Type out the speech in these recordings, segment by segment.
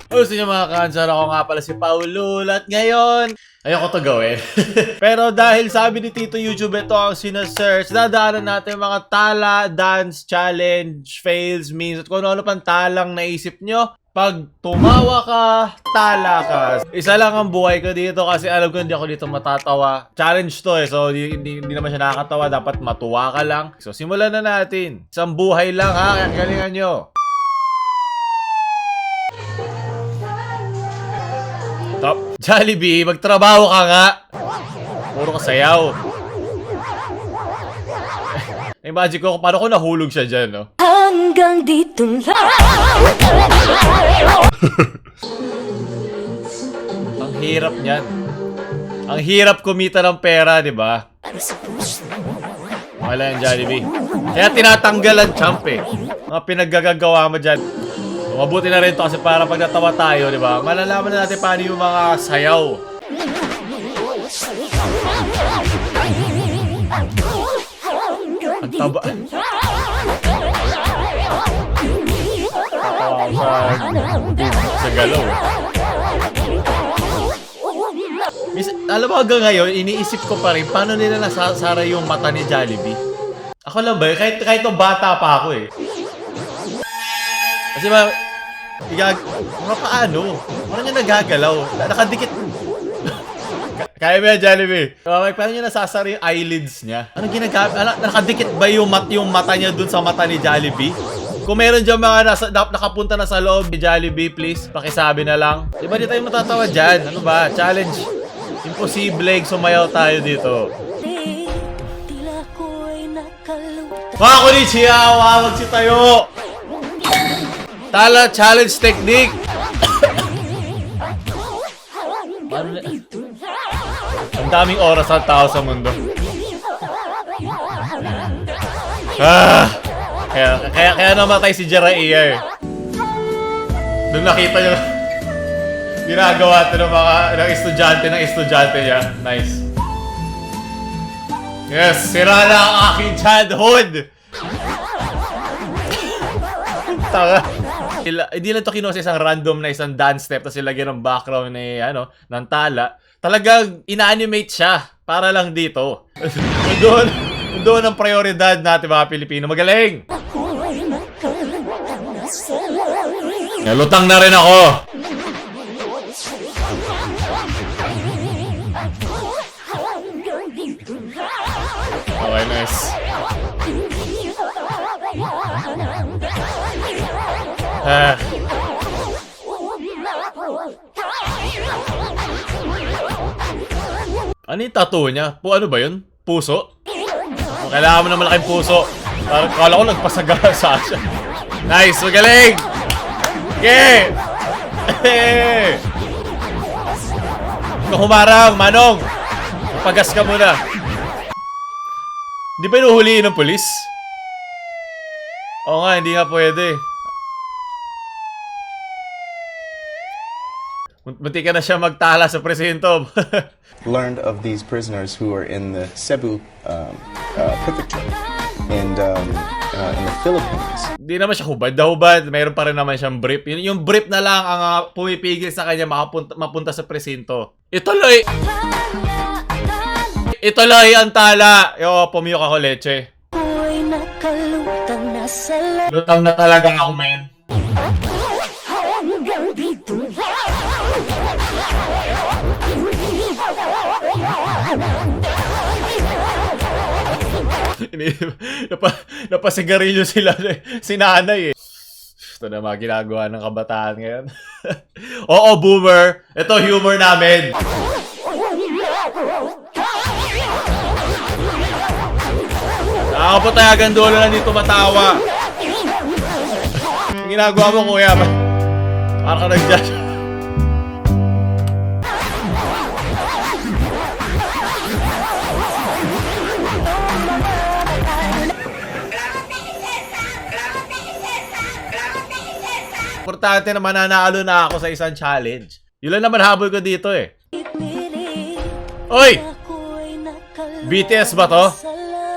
Gusto nyo mga kansar, ako nga pala si Paulo at ngayon ayoko to gawin. Pero dahil sabi ni Tito YouTube ito ang sinesearch, dadaanan natin mga tala, dance, challenge, fails, memes at kung ano pang talang naisip nyo. Pag tumawa ka, tala ka. Isa lang ang buhay ko dito kasi alam ko hindi ako dito matatawa. Challenge to eh, so hindi naman siya nakakatawa. Dapat matuwa ka lang. So simulan na natin. Isang buhay lang ha, kaya galingan nyo. Top. Jollibee, magtrabaho ka nga. Puro ka sayaw. Imagine ko paano ko nahulog siya dyan, no? Hanggang dito lang. Ang hirap niyan. Ang hirap kumita ng pera, di ba? Wala yung Jollibee. Kaya tinatanggalan champ eh. Mga pinaggagawa mo dyan. Mabuti na rin to kasi para pag natawa tayo, di ba? Malalaman na natin paano yung mga sayaw. Ang taba. Tatawa ako sa galaw. Alam mo hanggang ngayon, iniisip ko pa rin paano nila nasasara yung mata ni Jollibee. Ako lang ba? Kahit nung bata pa ako eh. Kasi mga paano? Paano niya nagagalaw? Nakadikit. Kaya ba yan, Jollibee? Paano niya nasasara yung eyelids niya? Anong ginagawa? Nakadikit ba yung mata niya dun sa mata ni Jollibee? Kung meron dyan mga nakapunta na sa loob ni Jollibee, please, pakisabi na lang. Di ba di tayo matatawa dyan? Ano ba? Challenge. Imposible, sumayaw tayo dito. Mga konnichiwa, wawag si tayo! Tala challenge technique. Ang daming oras ang tao sa mundo. Kaya namatay si Jiraiya eh. Doon nakita nyo ginagawa ito ng estudyante niya. Nice. Yes, sira na ang aking childhood. Tanga. Hindi lang ito kinuha sa isang random na isang dance step tapos ilagyan ng background ni, ng tala. Talagang ina-animate siya para lang dito. Doon ang prioridad natin mga Pilipino. Magaling! Nalutang na rin ako! Okay, nice. Ano yung tattoo niya? Ano ba yun? Puso? Kailangan mo na malaking puso. Kala ko nagpasaga sa siya. Nice! Magaling! Okay! Kung humarang, Manong! Pagas ka muna. Di ba inuhuliin ng polis? Oo nga, hindi nga pwede. Munti ka na siya magtala sa presinto. Learned of these prisoners who are in the Cebu prefecture and in the Philippines. Hindi naman siya hubad na hubad. Mayroon pa rin naman siyang brief. Yung brief na lang ang pumipigil sa kanya mapunta sa presinto. Ituloy ang tala. Pumiyok ako leche. Lutang na talaga ako, man. Napasigarilyo sila si nanay eh. Ito na mga ginagawa ng kabataan ngayon. Oo, boomer. Ito humor namin. Nakakapatayagan dulo na dito matawa. Ang ginagawa mo, kuya. Parang ka nag-judge. Importante na mananalo na ako sa isang challenge. Yun lang naman habol ko dito eh. Oy! BTS ba to?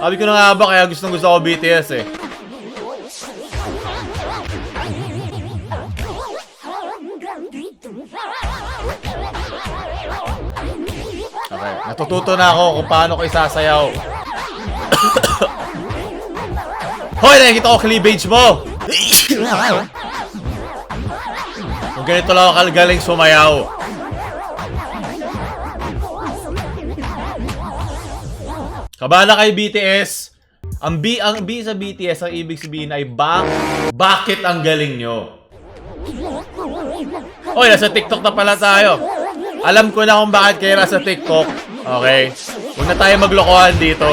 Sabi ko na nga ba kaya gustong gusto ko BTS eh. Natututo na ako kung paano ko isasayaw. Hoy, nakikita ko cleavage mo! Kung ganito lang ako galing sumayaw. Kabala kay BTS. Ang B sa BTS, ang ibig sabihin ay bakit ang galing nyo? Hoy, nasa TikTok na pala tayo. Alam ko na kung bakit kayo nasa TikTok. Okay? Huwag na tayo maglokohan dito.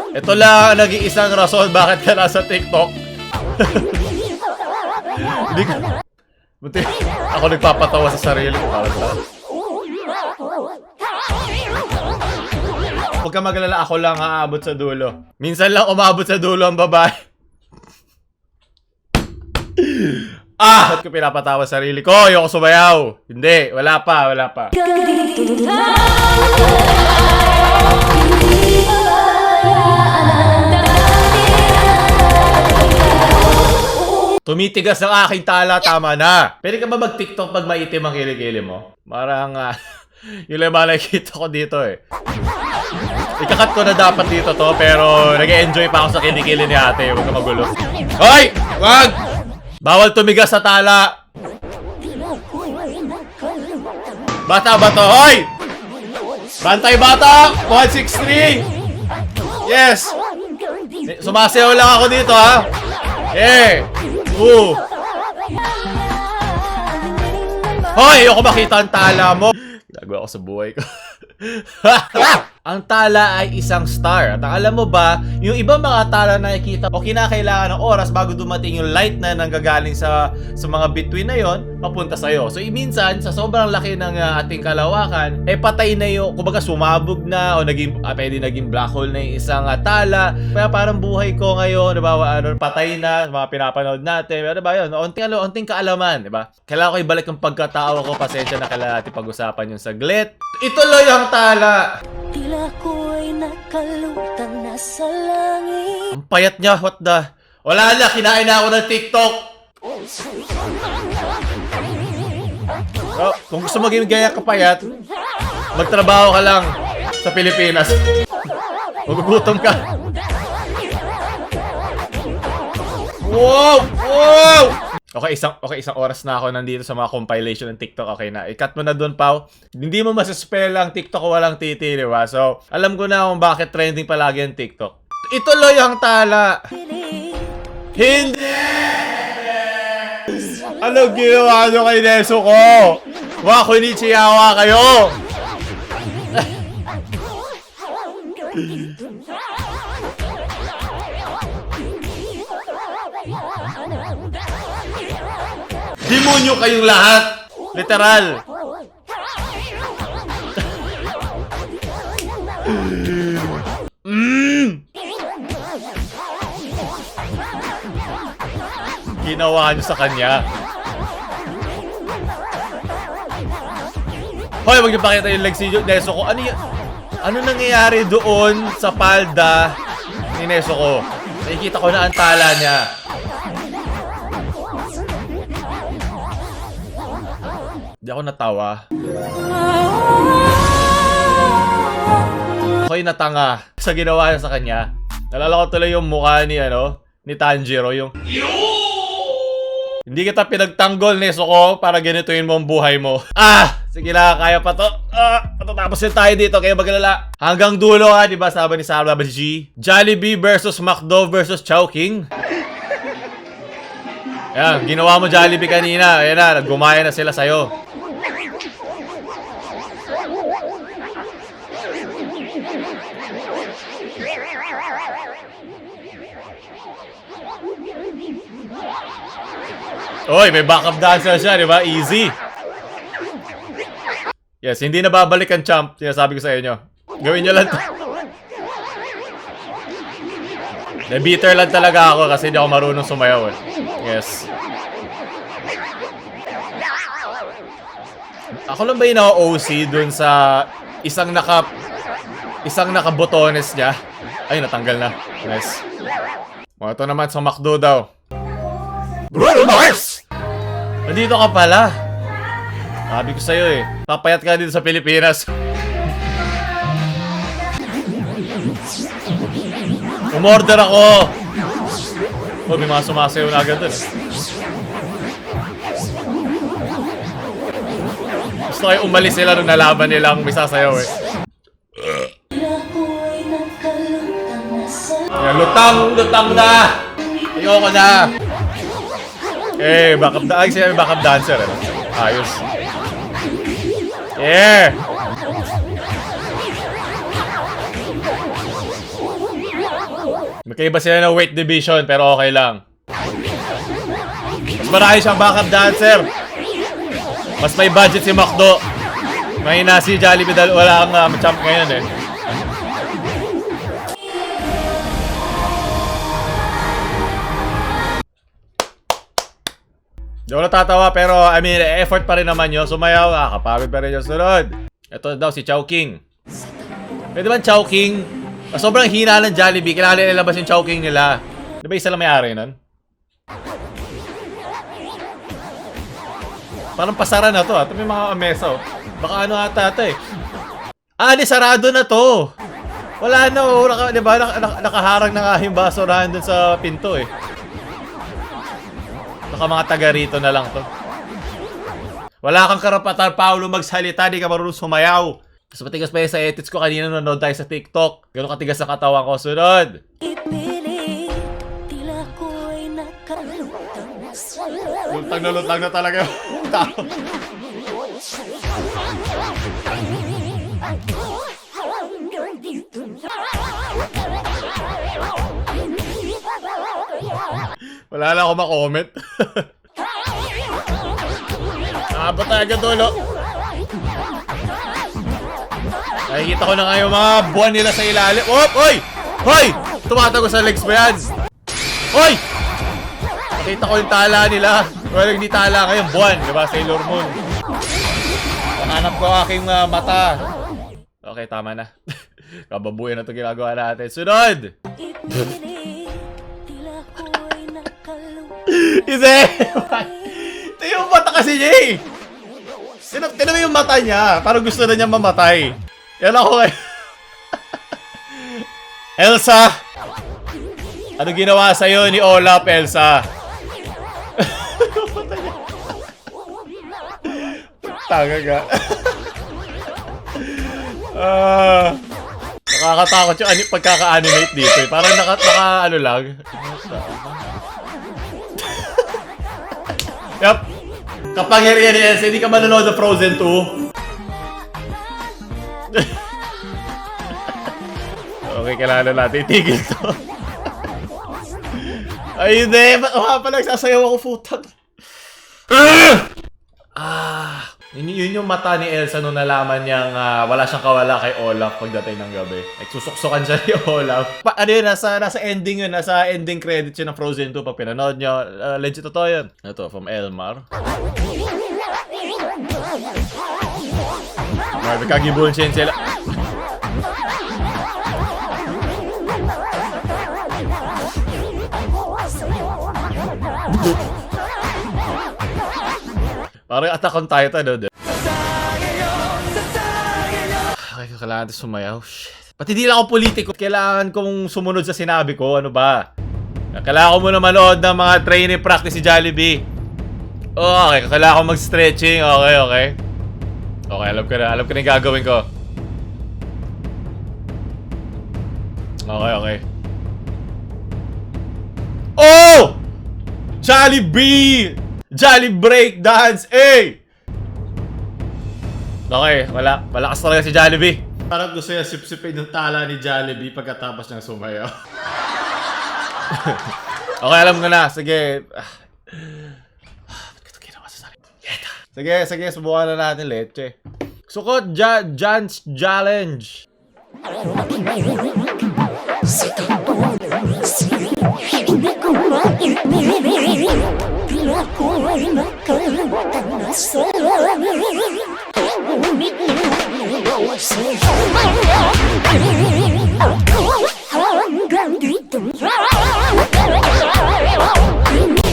Ito lang ang nag-iisang rason bakit ka nasa TikTok. Hindi ka... Buti, ako nagpapatawa sa sarili ko. Huwag ka maglala, ako lang aabot sa dulo. Minsan lang umabot sa dulo ang babae. Ba't ko pinapatawa sa sarili ko? Ayoko sumayaw. Hindi, wala pa. Tumitigas ang aking tala, tama na. Pwede ka ba mag-TikTok pag maitim ang kilikili mo? Parang, yun lang makikita ko dito eh. Ikakat ko na dapat dito to, pero nag-enjoy pa ako sa kilikili ni ate. Huwag ka magulo. Hoy! Wag! Bawal tumigas sa tala. Bata ba to? Hoy! Bantay bata! 163! Yes! Sumasayaw lang ako dito, ha? Yeah! Hoy! Ayoko makita ang tala mo. Ginagawa ko sa buhay ko. Ang tala ay isang star. At alam mo ba, yung ibang mga tala na nakikita o kinakailangan ng oras bago dumating yung light na nanggagaling sa mga between na yon, papunta sa'yo. So, minsan, sa sobrang laki ng ating kalawakan, patay na yung, kumbaga sumabog na o pwede naging black hole na yung isang tala. Kaya parang buhay ko ngayon, diba, patay na, mga pinapanood natin. Diba yun? Onting kaalaman, diba? Kailangan ko ibalik yung pagkatao ko. Pasensya na kailangan natin pag-usapan yung saglit. Ituloy ang tala! Tila ko ay nakalutang nasa langit. Ang payat niya, what the... Wala na, kinain na ako ng TikTok! So, kung gusto maging gaya kapayat, magtrabaho ka lang sa Pilipinas. Magugutom ka. Wow! Wow! Okay, isang oras na ako nandito sa mga compilation ng TikTok. Okay na. I-cut mo na doon, Pao. Hindi mo masuspell ang TikTok ko walang titi, di ba? So, alam ko na kung bakit trending palagi ang TikTok. Ituloy ang tala. Hindi! Ano ginawa nyo kay Neso ko? Wakunichiyawa kayo! Demonyo kayong lahat! Literal! Ginawa nyo sa kanya. Hoy, wag niyo pakita yung legs ni Neso ko. Ano nangyayari doon sa palda ni Neso ko? Nakikita ko na ang tala niya. Hindi ako natawa. Ako'y natanga sa ginawa niya sa kanya. Nalala ko tuloy yung mukha ni Tanjiro, yung... Hindi kita pinagtanggol, Neso ko, para ganituin mo ang buhay mo. Sige na, kaya pa to. Patatapos din tayo dito, kaya magalala. Hanggang dulo ha, di ba sabi ni Sarah G? Jollibee versus McDo versus Chowking. Ayan, ginawa mo Jollibee kanina. Ayan na, gumaya na sila sa'yo. Oy, may backup dancer siya, di ba? Easy. Yes, hindi na babalik ang champ. Sinasabi ko sa inyo. Gawin nyo lang to. Na-beater lang talaga ako kasi hindi ako marunong sumayaw eh. Yes. Ako lang ba yung naka-OC dun sa isang nakabotones niya? Ay, natanggal na. Nice. Ito naman sa McDo daw. Bruno Mars! Nandito ka pala. Sabi ko sa'yo eh. Papayat ka dito sa Pilipinas. Umorder ako! Oh, may mga sumasayaw na agad dun. Gusto kayo umalis sila nung nalaban nilang may sasayaw eh. Tila ko'y nakalutang nasa Ayan, lutang na! Ayoko na! Ay, siya may backup dancer eh. Ayos. Yeah! Magkaiba sila ng weight division pero okay lang. Mas marami siyang backup dancer. Mas may budget si McDo. Mahina si Jollibee dahil wala kang champ ngayon eh. Di ako natatawa pero I mean effort pa rin naman yun. Sumayaw, kapagod pa rin yung sunod. Ito daw si Chowking. Pwede ba Chowking? Sobrang hina ng Jollibee, kailangan nila ilabas yung Chowking nila. Di ba isa lang may-ari nun? Parang pasara na to Ito may mga mesa oh. Baka ano ata ito eh. Di sarado na to. Wala na oh. Diba nakaharang na nga yung basurahan dun sa pinto eh. Baka mga taga rito na lang to. Wala kang karapatan, Paolo, magsalita. Di ka marunong sumayaw. Mas matigas pa yun sa edits ko kanina nanonood tayo sa TikTok. Gano'ng katigas ang katawan ko. Sunod! ipilit. Tila ko'y nakalutang nasa Lutang na talaga yung tao. Wala na ako makomment. Nakabot tayo agad dulo. Nakikita ko na nga yung mga buwan nila sa ilalim. Oh! Hoy! Hoy! Tumatago sa legs mo yan! Hoy! Nakita ko yung tala nila. Well, hindi tala ngayon, buwan. Diba? Sailor Moon. Hanap ko aking mata. Okay, tama na. Kababuyan na ito ginagawa natin. Sunod! ipilit. Tila ko'y nakalutang Hindi! Ito yung mata kasi niya eh! Tinan mo yung mata niya. Parang gusto na niya mamatay. Yan ako eh. Elsa! Ano ginawa sa'yo ni Olaf, Elsa? Tanga ka. Nakakatakot yung pagkaka-animate dito eh. Parang ano lang. Yup. Kapangyarihan ni Elsa, hindi ka manonood ng Frozen 2. Okay, kailangan natin itigil to. Ay, hindi. Ba't pala nagsasayaw ako, futang. Yun yung mata ni Elsa nung nalaman niyang wala siyang kawala kay Olaf pagdating ng gabi. Susuksukan siya ni Olaf. Ano yun, nasa ending yun. Nasa ending credits yun ng Frozen 2 pag pinanood nyo. Legit totoo yun. Ito, from Elmar. Marami kagibun siya sila. Parang Attack on Titan, no? Okay, kailangan natin sumayaw. Shit. Pati di lang ako politiko. Kailangan kong sumunod sa sinabi ko. Ano ba? Kailangan ko muna manood ng mga training practice si Jollibee. Okay, kailangan ko mag-stretching. Okay. Okay, alam ko na yung gagawin ko. Okay. Oh! Jollibee! Jolly break dance! Eh! Okay, malakas talaga si Jollibee. Parang gusto niya sip-sipin yung tala ni Jollibee pagkatapos niyang sumayaw. Okay, alam ko na. Sige. Ba't ko ito ginawa sa sarili? Sige, subukan na natin leche. Sukot, Jan's Challenge. Hindi ko maintindihan. Tila ko'y nakalutang nasa langit. Ako hanggang dito lang. Hindi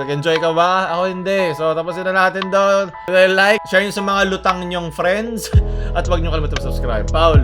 Nag-enjoy ka ba? Ako hindi. So, tapusin na natin doon. Like, share nyo sa mga lutang nyong friends. At huwag nyo kalimutan subscribe. Paul,